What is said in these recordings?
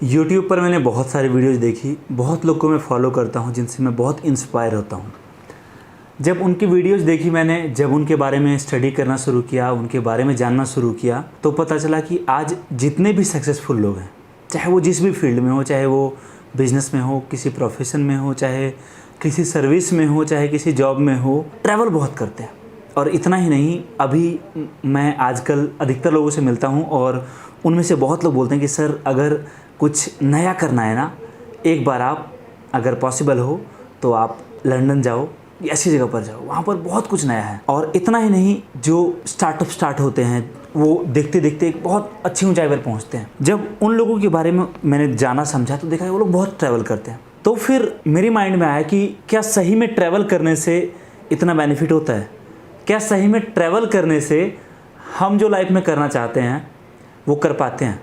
YouTube पर मैंने बहुत सारी वीडियोज़ देखी, बहुत लोग को मैं फॉलो करता हूँ जिनसे मैं बहुत इंस्पायर होता हूँ। जब उनकी वीडियोज़ देखी मैंने, जब उनके बारे में स्टडी करना शुरू किया, उनके बारे में जानना शुरू किया, तो पता चला कि आज जितने भी सक्सेसफुल लोग हैं, चाहे वो जिस भी फील्ड में हो, चाहे वो बिज़नेस में हो, किसी प्रोफेशन में हो, चाहे किसी सर्विस में हो, चाहे किसी जॉब में हो, ट्रैवल बहुत करते हैं। और इतना ही नहीं, अभी मैं आजकल अधिकतर लोगों से मिलता हूँ और उनमें से बहुत लोग बोलते हैं कि सर अगर कुछ नया करना है ना, एक बार आप अगर पॉसिबल हो तो आप लंदन जाओ, ऐसी जगह पर जाओ, वहाँ पर बहुत कुछ नया है। और इतना ही नहीं, जो स्टार्टअप स्टार्ट होते हैं वो देखते देखते एक बहुत अच्छी ऊंचाई पर पहुँचते हैं। जब उन लोगों के बारे में मैंने जाना समझा तो देखा कि वो लोग बहुत ट्रैवल करते हैं। तो फिर मेरे माइंड में आया कि क्या सही में ट्रैवल करने से इतना बेनिफिट होता है? क्या सही में ट्रैवल करने से हम जो लाइफ में करना चाहते हैं वो कर पाते हैं?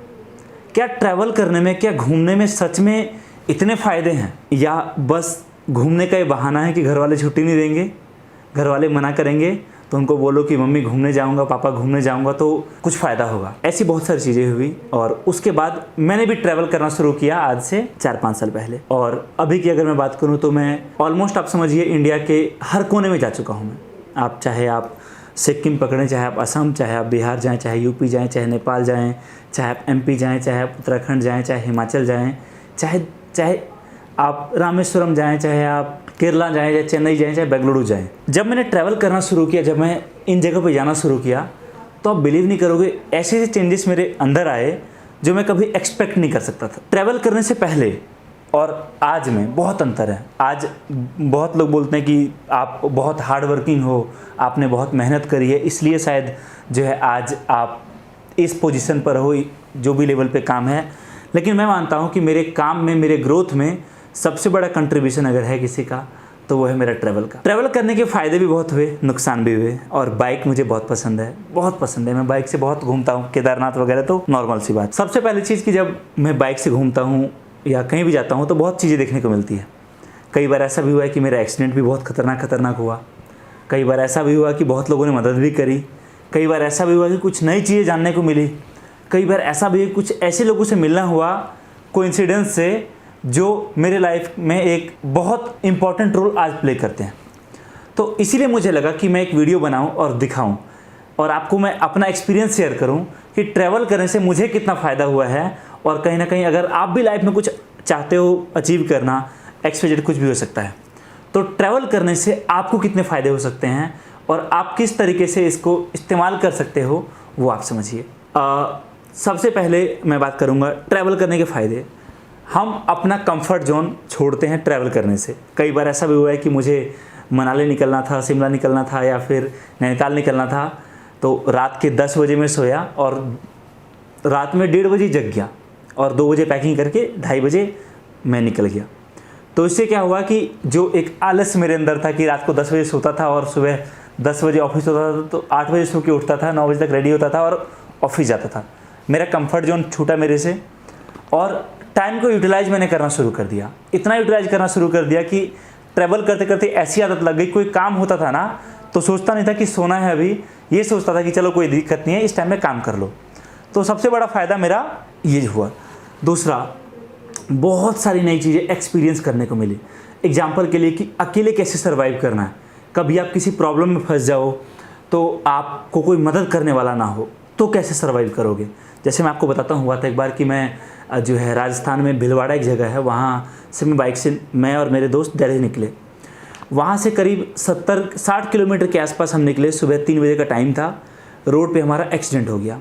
क्या ट्रैवल करने में, क्या घूमने में सच में इतने फ़ायदे हैं, या बस घूमने का ये बहाना है कि घर वाले छुट्टी नहीं देंगे, घर वाले मना करेंगे तो उनको बोलो कि मम्मी घूमने जाऊंगा, पापा घूमने जाऊंगा तो कुछ फ़ायदा होगा? ऐसी बहुत सारी चीज़ें हुई और उसके बाद मैंने भी ट्रैवल करना शुरू किया आज से 4-5 साल पहले। और अभी की अगर मैं बात करूँ तो मैं ऑलमोस्ट, आप समझिए, इंडिया के हर कोने में जा चुका हूँ मैं। आप चाहे आप सिक्किम पकड़ें, चाहे आप असम, चाहे आप बिहार जाएँ, चाहे यूपी जाएँ, चाहे नेपाल जाएँ, चाहे आप एमपी जाएँ, चाहे आप उत्तराखंड जाएँ, चाहे हिमाचल जाएँ, चाहे आप रामेश्वरम जाएँ, चाहे आप केरला जाएँ, चाहे चेन्नई जाएँ, चाहे बेंगलुरु जाएँ। जब मैंने ट्रैवल करना शुरू किया, जब मैं इन जगह पे जाना शुरू किया, तो आप बिलीव नहीं करोगे, ऐसे ऐसे चेंजेस मेरे अंदर आए जो मैं कभी एक्सपेक्ट नहीं कर सकता था। ट्रैवल करने से पहले और आज में बहुत अंतर है। आज बहुत लोग बोलते हैं कि आप बहुत हार्ड वर्किंग हो, आपने बहुत मेहनत करी है, इसलिए शायद जो है आज आप इस पोजीशन पर हो, जो भी लेवल पे काम है। लेकिन मैं मानता हूँ कि मेरे काम में, मेरे ग्रोथ में सबसे बड़ा कंट्रीब्यूशन अगर है किसी का तो वो है मेरा ट्रैवल का। ट्रैवल करने के फ़ायदे भी बहुत हुए, नुकसान भी हुए। और बाइक मुझे बहुत पसंद है, बहुत पसंद है। मैं बाइक से बहुत घूमता हूँ, केदारनाथ वगैरह तो नॉर्मल सी बात। सबसे पहली चीज़ कि जब मैं बाइक से घूमता हूँ या कहीं भी जाता हूँ तो बहुत चीज़ें देखने को मिलती है। कई बार ऐसा भी हुआ है कि मेरा एक्सीडेंट भी बहुत खतरनाक हुआ। कई बार ऐसा भी हुआ कि बहुत लोगों ने मदद भी करी। कई बार ऐसा भी हुआ कि कुछ नई चीज़ें जानने को मिली। कई बार ऐसा भी कुछ ऐसे लोगों से मिलना हुआ कोइंसिडेंस से, जो मेरे लाइफ में एक बहुत इम्पॉर्टेंट रोल आज प्ले करते हैं। तो इसीलिए मुझे लगा कि मैं एक वीडियो बनाऊं और दिखाऊं और आपको मैं अपना एक्सपीरियंस शेयर करूं कि ट्रैवल करने से मुझे कितना फ़ायदा हुआ है। और कहीं ना कहीं अगर आप भी लाइफ में कुछ चाहते हो अचीव करना, एक्सपेक्टेड कुछ भी हो सकता है, तो ट्रैवल करने से आपको कितने फ़ायदे हो सकते हैं और आप किस तरीके से इसको इस्तेमाल कर सकते हो, वो आप समझिए। सबसे पहले मैं बात करूँगा ट्रैवल करने के फ़ायदे। हम अपना कंफर्ट जोन छोड़ते हैं ट्रैवल करने से। कई बार ऐसा भी हुआ है कि मुझे मनाली निकलना था, शिमला निकलना था या फिर नैनीताल निकलना था, तो रात के 10 बजे मैं सोया और रात में 1:30 बजे जग गया और 2 बजे पैकिंग करके 2:30 बजे मैं निकल गया। तो इससे क्या हुआ कि जो एक आलस मेरे अंदर था कि रात को 10 बजे सोता था और सुबह 10 बजे ऑफिस होता था, तो 8 बजे सो के उठता था, 9 बजे तक रेडी होता था और ऑफिस जाता था। मेरा कंफर्ट जोन छूटा मेरे से और टाइम को यूटिलाइज मैंने करना शुरू कर दिया। इतना यूटिलाइज करना शुरू कर दिया कि ट्रैवल करते करते ऐसी आदत लग गई, कोई काम होता था ना तो सोचता नहीं था कि सोना है अभी, ये सोचता था कि चलो कोई दिक्कत नहीं है, इस टाइम में काम कर लो। तो सबसे बड़ा फ़ायदा मेरा ये हुआ। दूसरा, बहुत सारी नई चीज़ें एक्सपीरियंस करने को मिली। एग्जाम्पल के लिए कि अकेले कैसे सर्वाइव करना है। कभी आप किसी प्रॉब्लम में फंस जाओ तो आपको कोई मदद करने वाला ना हो तो कैसे सर्वाइव करोगे। जैसे मैं आपको बताता हूँ, हुआ था एक बार कि मैं जो है राजस्थान में भीलवाड़ा एक जगह है, वहाँ से मैं बाइक से, मैं और मेरे दोस्त दिल्ली निकले। वहाँ से करीब 70-60 किलोमीटर के आसपास हम निकले। सुबह 3 बजे का टाइम था। रोड पे हमारा एक्सीडेंट हो गया।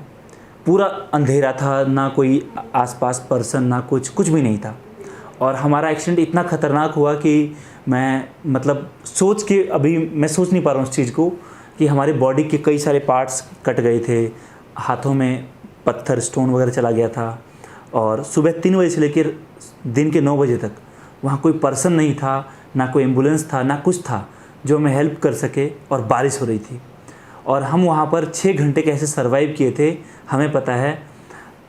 पूरा अंधेरा था, ना कोई आसपास पर्सन, ना कुछ भी नहीं था। और हमारा एक्सीडेंट इतना ख़तरनाक हुआ कि मैं मतलब सोच के अभी मैं सोच नहीं पा रहा हूँ उस चीज़ को, कि हमारी बॉडी के कई सारे पार्ट्स कट गए थे, हाथों में पत्थर, स्टोन वगैरह चला गया था। और सुबह 3 बजे से लेकर दिन के 9 बजे तक वहाँ कोई पर्सन नहीं था, ना कोई एम्बुलेंस था, ना कुछ था जो हमें हेल्प कर सके। और बारिश हो रही थी और हम वहाँ पर 6 घंटे कैसे सर्वाइव किए थे हमें पता है।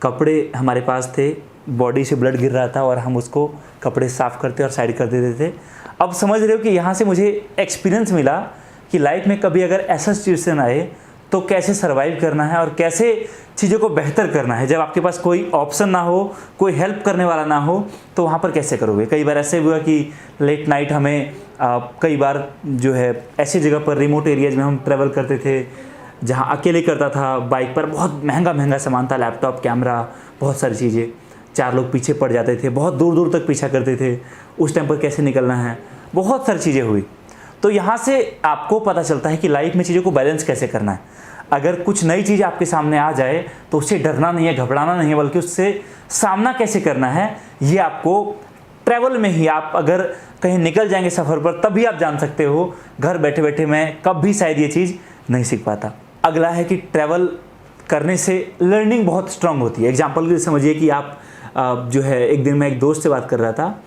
कपड़े हमारे पास थे, बॉडी से ब्लड गिर रहा था और हम उसको कपड़े साफ़ करते और साइड कर देते थे। अब समझ रहे हो कि यहाँ से मुझे एक्सपीरियंस मिला कि लाइफ में कभी अगर ऐसा सिचुएशन आए तो कैसे सर्वाइव करना है और कैसे चीज़ों को बेहतर करना है। जब आपके पास कोई ऑप्शन ना हो, कोई हेल्प करने वाला ना हो, तो वहाँ पर कैसे करोगे। कई बार ऐसे हुआ कि लेट नाइट हमें कई बार जो है ऐसी जगह पर रिमोट एरियाज में हम ट्रैवल करते थे जहाँ अकेले करता था। बाइक पर बहुत महंगा सामान था, लैपटॉप, कैमरा, बहुत सारी चीज़ें। 4 लोग पीछे पड़ जाते थे, बहुत दूर दूर तक पीछा करते थे। उस टाइम पर कैसे निकलना है, बहुत सारी चीज़ें हुई। तो यहाँ से आपको पता चलता है कि लाइफ में चीज़ों को बैलेंस कैसे करना है। अगर कुछ नई चीज़ आपके सामने आ जाए तो उससे डरना नहीं है, घबराना नहीं है, बल्कि उससे सामना कैसे करना है ये आपको ट्रैवल में ही, आप अगर कहीं निकल जाएंगे सफ़र पर तभी आप जान सकते हो। घर बैठे बैठे मैं कभी शायद ये चीज़ नहीं सीख पाता। अगला है कि ट्रैवल करने से लर्निंग बहुत स्ट्रांग होती है। एग्जाम्पल के लिए समझिए कि आप जो है, एक दिन मैं एक दोस्त से बात कर रहा था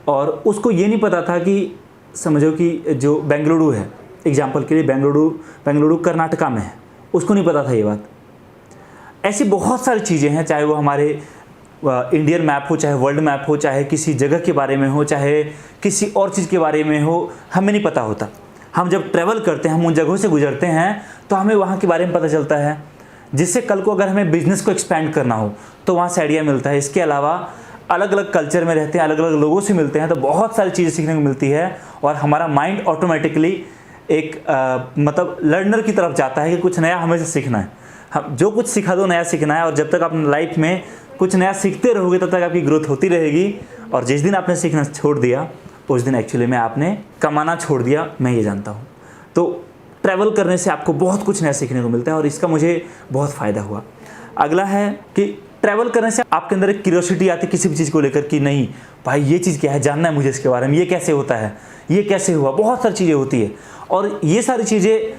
और उसको ये नहीं पता था कि, समझो कि जो बेंगलुरु है, एग्जाम्पल के लिए बेंगलुरु कर्नाटका में है, उसको नहीं पता था ये बात। ऐसी बहुत सारी चीज़ें हैं, चाहे वो हमारे इंडियन मैप हो, चाहे वर्ल्ड मैप हो, चाहे किसी जगह के बारे में हो, चाहे किसी और चीज़ के बारे में हो, हमें नहीं पता होता। हम जब ट्रैवल करते हैं, हम उन जगहों से गुजरते हैं तो हमें वहाँ के बारे में पता चलता है, जिससे कल को अगर हमें बिज़नेस को एक्सपेंड करना हो तो वहाँ से आइडिया मिलता है। इसके अलावा अलग अलग कल्चर में रहते हैं, अलग अलग लोगों से मिलते हैं, तो बहुत सारी चीज़ें सीखने को मिलती है और हमारा माइंड ऑटोमेटिकली एक मतलब लर्नर की तरफ जाता है कि कुछ नया हमें से सीखना है। हम जो कुछ सिखा दो नया सीखना है, और जब तक आप लाइफ में कुछ नया सीखते रहोगे तब तक आपकी ग्रोथ होती रहेगी। और जिस दिन आपने सीखना छोड़ दिया उस दिन एक्चुअली में आपने कमाना छोड़ दिया, मैं ये जानता हूँ। तो ट्रैवल करने से आपको बहुत कुछ नया सीखने को मिलता है और इसका मुझे बहुत फ़ायदा हुआ। अगला है कि ट्रैवल करने से आपके अंदर एक क्यूरियोसिटी आती है किसी भी चीज़ को लेकर कि नहीं भाई ये चीज़ क्या है, जानना है मुझे इसके बारे में, ये कैसे होता है, ये कैसे हुआ, बहुत सारी चीज़ें होती है। और ये सारी चीज़ें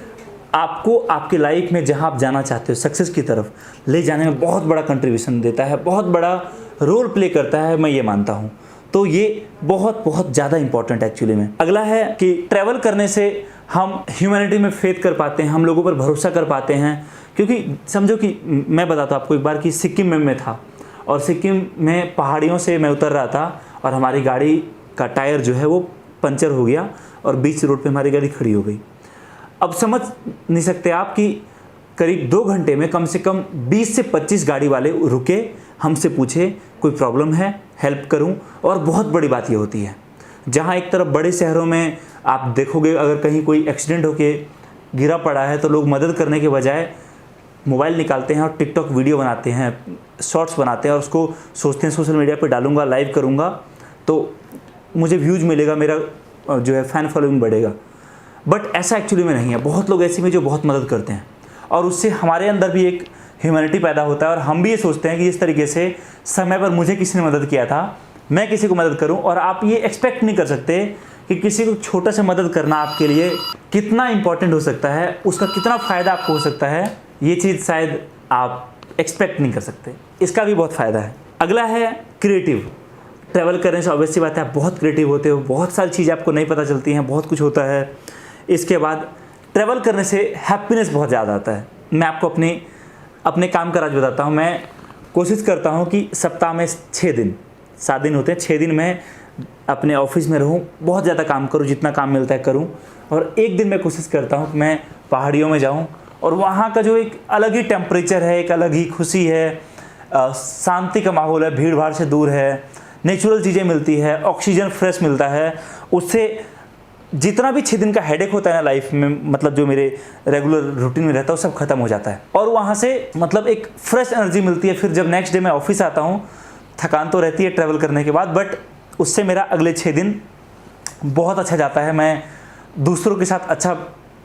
आपको आपकी लाइफ में जहाँ आप जाना चाहते हो सक्सेस की तरफ ले जाने में बहुत बड़ा कंट्रीब्यूशन देता है, बहुत बड़ा रोल प्ले करता है, मैं ये मानता हूँ। तो ये बहुत बहुत ज़्यादा इंपॉर्टेंट एक्चुअली में। अगला है कि ट्रैवल करने से हम ह्यूमैनिटी में फेथ कर पाते हैं, हम लोगों पर भरोसा कर पाते हैं। क्योंकि समझो कि मैं बताता हूँ आपको एक बार कि सिक्किम में मैं था और सिक्किम में पहाड़ियों से मैं उतर रहा था और हमारी गाड़ी का टायर जो है वो पंचर हो गया और बीच रोड पे हमारी गाड़ी खड़ी हो गई। अब समझ नहीं सकते आप कि करीब 2 घंटे में कम से कम 20 से 25 गाड़ी वाले रुके, हमसे पूछे कोई प्रॉब्लम है, हेल्प करूं। और बहुत बड़ी बात ये होती है, जहां एक तरफ बड़े शहरों में आप देखोगे अगर कहीं कोई एक्सीडेंट होके गिरा पड़ा है तो लोग मदद करने के बजाय मोबाइल निकालते हैं और टिकटॉक वीडियो बनाते हैं, शॉर्ट्स बनाते हैं और उसको सोचते हैं सोशल मीडिया पे डालूंगा, लाइव करूंगा तो मुझे व्यूज़ मिलेगा, मेरा जो है फ़ैन फॉलोइंग बढ़ेगा। बट ऐसा एक्चुअली में नहीं है। बहुत लोग ऐसे में जो बहुत मदद करते हैं और उससे हमारे अंदर भी एक ह्यूमैनिटी पैदा होता है और हम भी ये सोचते हैं कि इस तरीके से समय पर मुझे किसी ने मदद किया था, मैं किसी को मदद करूं। और आप ये एक्सपेक्ट नहीं कर सकते कि किसी को छोटा सा मदद करना आपके लिए कितना इंपॉर्टेंट हो सकता है, उसका कितना फ़ायदा आपको हो सकता है, ये चीज़ शायद आप एक्सपेक्ट नहीं कर सकते। इसका भी बहुत फ़ायदा है। अगला है क्रिएटिव। ट्रैवल करने से ऑब्वियसली बात है आप बहुत क्रिएटिव होते हो, बहुत सारी चीज़ें आपको नहीं पता चलती हैं, बहुत कुछ होता है। इसके बाद ट्रैवल करने से हैप्पीनेस बहुत ज़्यादा आता है। मैं आपको अपने काम का राज बताता हूँ। मैं कोशिश करता हूँ कि सप्ताह में 6 दिन 7 दिन होते हैं, 6 दिन मैं अपने ऑफिस में रहूँ, बहुत ज़्यादा काम करूँ, जितना काम मिलता है करूँ। और एक दिन मैं कोशिश करता हूँ कि मैं पहाड़ियों में जाऊँ और वहाँ का जो एक अलग ही टेम्परेचर है, एक अलग ही खुशी है, शांति का माहौल है, भीड़ भाड़ से दूर है, नेचुरल चीज़ें मिलती है, ऑक्सीजन फ्रेश मिलता है। उससे जितना भी 6 दिन का हेडेक होता है ना लाइफ में, मतलब जो मेरे रेगुलर रूटीन में रहता है वो सब खत्म हो जाता है और वहाँ से मतलब एक फ्रेश एनर्जी मिलती है। फिर जब नेक्स्ट डे मैं ऑफिस आता हूँ, थकान तो रहती है ट्रैवल करने के बाद, बट उससे मेरा अगले 6 दिन बहुत अच्छा जाता है। मैं दूसरों के साथ अच्छा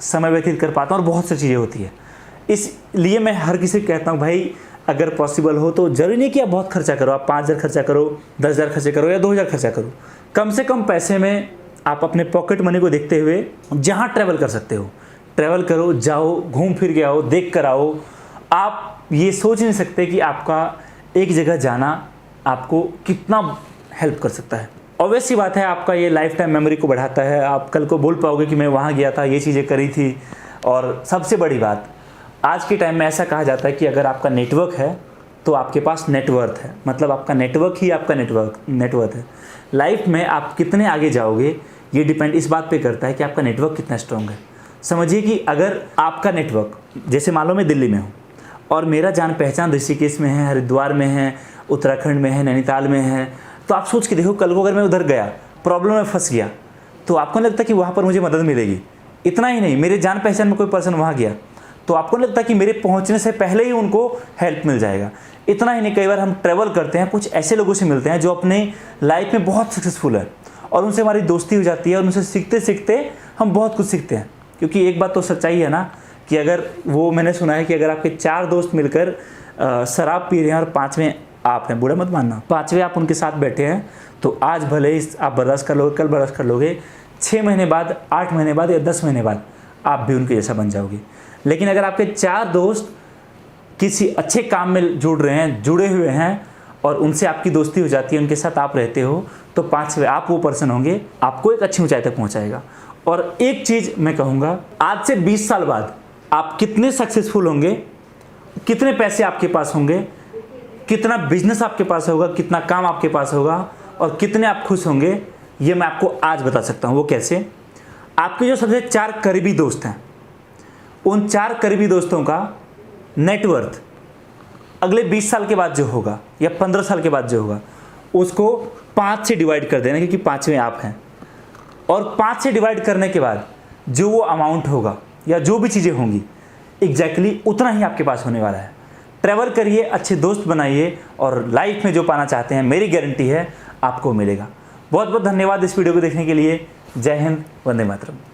समय व्यतीत कर पाता हूँ और बहुत सी चीज़ें होती है। इसलिए मैं हर किसी को कहता हूँ भाई अगर पॉसिबल हो तो ज़रूरी नहीं कि आप बहुत खर्चा करो, आप 5,000 खर्चा करो, 10,000 खर्चा करो या 2,000 खर्चा करो। कम से कम पैसे में आप अपने पॉकेट मनी को देखते हुए जहाँ ट्रैवल कर सकते हो ट्रैवल करो, जाओ, घूम फिर के आओ, देख कर आओ। आप ये सोच नहीं सकते कि आपका एक जगह जाना आपको कितना हेल्प कर सकता है। ऑब्वियस सी बात है आपका ये लाइफ टाइम मेमोरी को बढ़ाता है। आप कल को बोल पाओगे कि मैं वहाँ गया था, ये चीज़ें करी थी। और सबसे बड़ी बात, आज के टाइम में ऐसा कहा जाता है कि अगर आपका नेटवर्क है तो आपके पास नेटवर्थ है, मतलब आपका नेटवर्क ही आपका नेटवर्थ है। लाइफ में आप कितने आगे जाओगे ये डिपेंड इस बात पे करता है कि आपका नेटवर्क कितना स्ट्रॉन्ग है। समझिए कि अगर आपका नेटवर्क, जैसे मान लो मैं दिल्ली में हूँ और मेरा जान पहचान ऋषिकेश में है, हरिद्वार में है, उत्तराखंड में है, नैनीताल में है, तो आप सोच के देखो कल को अगर मैं उधर गया, प्रॉब्लम में फंस गया, तो आपको नहीं लगता कि वहाँ पर मुझे मदद मिलेगी? इतना ही नहीं, मेरे जान पहचान में कोई पर्सन वहाँ गया तो आपको नहीं लगता कि मेरे पहुँचने से पहले ही उनको हेल्प मिल जाएगा? इतना ही नहीं, कई बार हम ट्रैवल करते हैं, कुछ ऐसे लोगों से मिलते हैं जो अपने लाइफ में बहुत सक्सेसफुल है और उनसे हमारी दोस्ती हो जाती है और उनसे सीखते सीखते हम बहुत कुछ सीखते हैं। क्योंकि एक बात तो सच्चाई है ना कि अगर वो, मैंने सुना है कि अगर आपके 4 दोस्त मिलकर शराब पी रहे हैं और 5वें आप हैं, बुरा मत मानना, 5वें आप उनके साथ बैठे हैं, तो आज भले ही आप बर्दाश्त कर लोगे, कल बर्दाश्त कर लोगे, 6 महीने बाद, 8 महीने बाद या 10 महीने बाद आप भी उनके जैसा बन जाओगे। लेकिन अगर आपके 4 दोस्त किसी अच्छे काम में जुड़े हुए हैं और उनसे आपकी दोस्ती हो जाती है, उनके साथ आप रहते हो, तो 5वें आप वो पर्सन होंगे, आपको एक अच्छी ऊंचाई तक पहुंचाएगा। और एक चीज़ मैं कहूँगा, आज से 20 साल बाद आप कितने सक्सेसफुल होंगे, कितने पैसे आपके पास होंगे, कितना बिजनेस आपके पास होगा, कितना काम आपके पास होगा और कितने आप खुश होंगे, ये मैं आपको आज बता सकता हूँ। वो कैसे? आपके जो सबसे 4 करीबी दोस्त हैं, उन 4 करीबी दोस्तों का नेटवर्थ अगले 20 साल के बाद जो होगा या 15 साल के बाद जो होगा, उसको 5 से डिवाइड कर देना, क्योंकि 5वें आप हैं। और 5 से डिवाइड करने के बाद जो वो अमाउंट होगा या जो भी चीज़ें होंगी, एग्जैक्टली उतना ही आपके पास होने वाला है। ट्रैवल करिए, अच्छे दोस्त बनाइए और लाइफ में जो पाना चाहते हैं, मेरी गारंटी है आपको मिलेगा। बहुत बहुत धन्यवाद इस वीडियो को देखने के लिए। जय हिंद, वंदे मातरम।